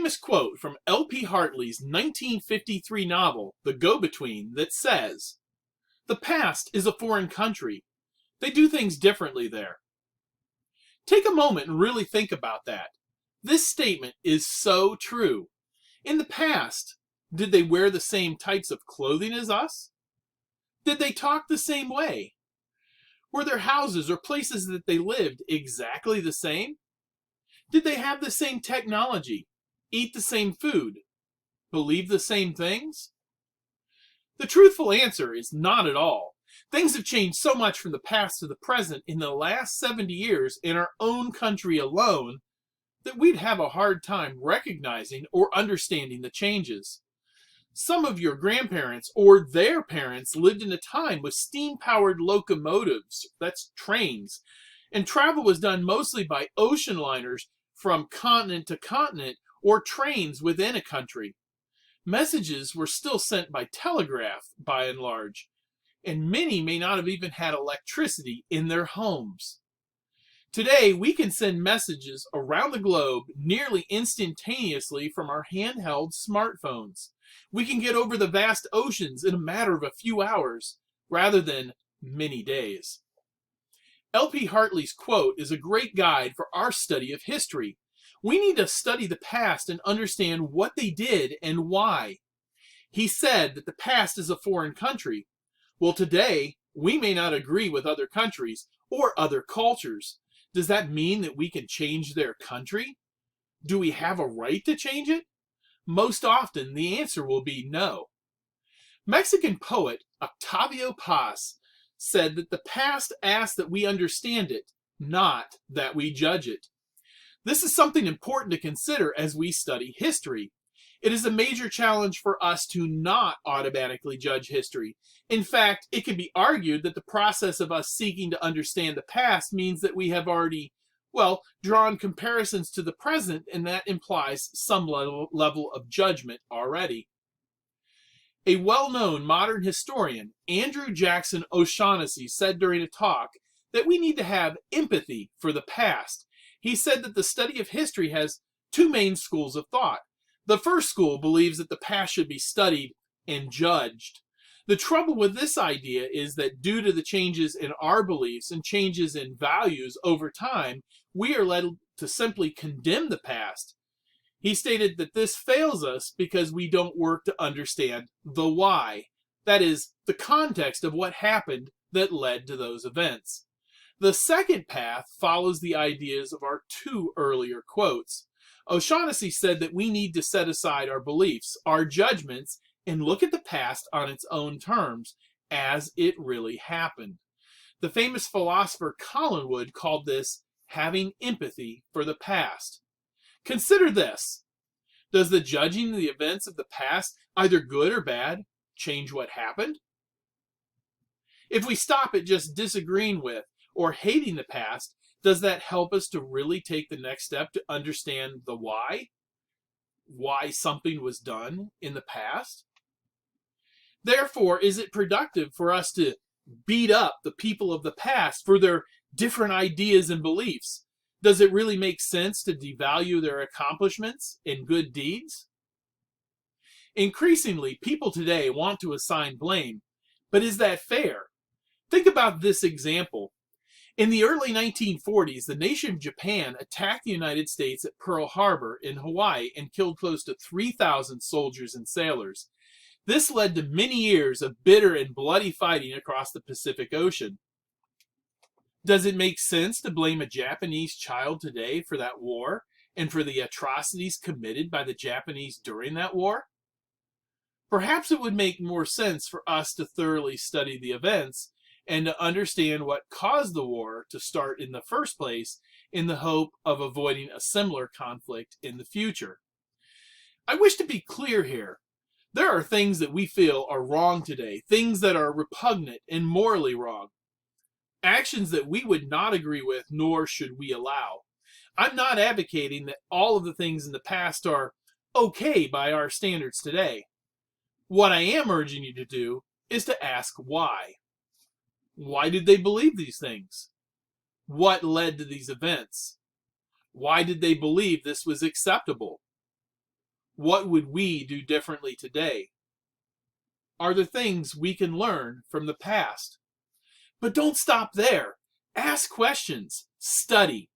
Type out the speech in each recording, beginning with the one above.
famous quote from L.P. Hartley's 1953 novel, The Go-Between, that says, "The past is a foreign country. They do things differently there." Take a moment and really think about that. This statement is so true. In the past, did they wear the same types of clothing as us? Did they talk the same way? Were their houses or places that they lived exactly the same? Did they have the same technology, eat the same food, believe the same things? The truthful answer is not at all. Things have changed so much from the past to the present in the last 70 years in our own country alone that we'd have a hard time recognizing or understanding the changes. Some of your grandparents or their parents lived in a time with steam-powered locomotives, that's trains, and travel was done mostly by ocean liners from continent to continent or trains within a country. Messages were still sent by telegraph, by and large, and many may not have even had electricity in their homes. Today, we can send messages around the globe nearly instantaneously from our handheld smartphones. We can get over the vast oceans in a matter of a few hours, rather than many days. L.P. Hartley's quote is a great guide for our study of history. We need to study the past and understand what they did and why. He said that the past is a foreign country. Well, today, we may not agree with other countries or other cultures. Does that mean that we can change their country? Do we have a right to change it? Most often, the answer will be no. Mexican poet Octavio Paz said that the past asks that we understand it, not that we judge it. This is something important to consider as we study history. It is a major challenge for us to not automatically judge history. In fact, it can be argued that the process of us seeking to understand the past means that we have already, drawn comparisons to the present, and that implies some level of judgment already. A well-known modern historian, Andrew Jackson O'Shaughnessy, said during a talk that we need to have empathy for the past. He said that the study of history has two main schools of thought. The first school believes that the past should be studied and judged. The trouble with this idea is that due to the changes in our beliefs and changes in values over time, we are led to simply condemn the past. He stated that this fails us because we don't work to understand the why. That is, the context of what happened that led to those events. The second path follows the ideas of our two earlier quotes. O'Shaughnessy said that we need to set aside our beliefs, our judgments, and look at the past on its own terms, as it really happened. The famous philosopher Collinwood called this having empathy for the past. Consider this. Does the judging the events of the past, either good or bad, change what happened? If we stop at just disagreeing with or hating the past, does that help us to really take the next step to understand the why? Why something was done in the past? Therefore, is it productive for us to beat up the people of the past for their different ideas and beliefs? Does it really make sense to devalue their accomplishments and good deeds? Increasingly, people today want to assign blame, but is that fair? Think about this example. In the early 1940s, the nation of Japan attacked the United States at Pearl Harbor in Hawaii and killed close to 3,000 soldiers and sailors. This led to many years of bitter and bloody fighting across the Pacific Ocean. Does it make sense to blame a Japanese child today for that war and for the atrocities committed by the Japanese during that war? Perhaps it would make more sense for us to thoroughly study the events and to understand what caused the war to start in the first place in the hope of avoiding a similar conflict in the future. I wish to be clear here. There are things that we feel are wrong today, things that are repugnant and morally wrong. Actions that we would not agree with, nor should we allow. I'm not advocating that all of the things in the past are okay by our standards today. What I am urging you to do is to ask why. Why did they believe these things? What led to these events? Why did they believe this was acceptable? What would we do differently today? Are there things we can learn from the past? But don't stop there. Ask questions. Study.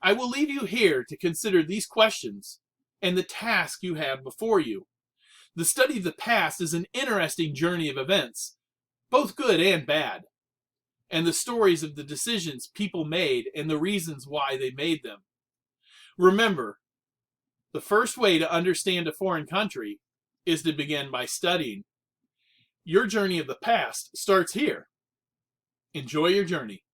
I will leave you here to consider these questions and the task you have before you. The study of the past is an interesting journey of events, both good and bad, and the stories of the decisions people made and the reasons why they made them. Remember, the first way to understand a foreign country is to begin by studying. Your journey of the past starts here. Enjoy your journey.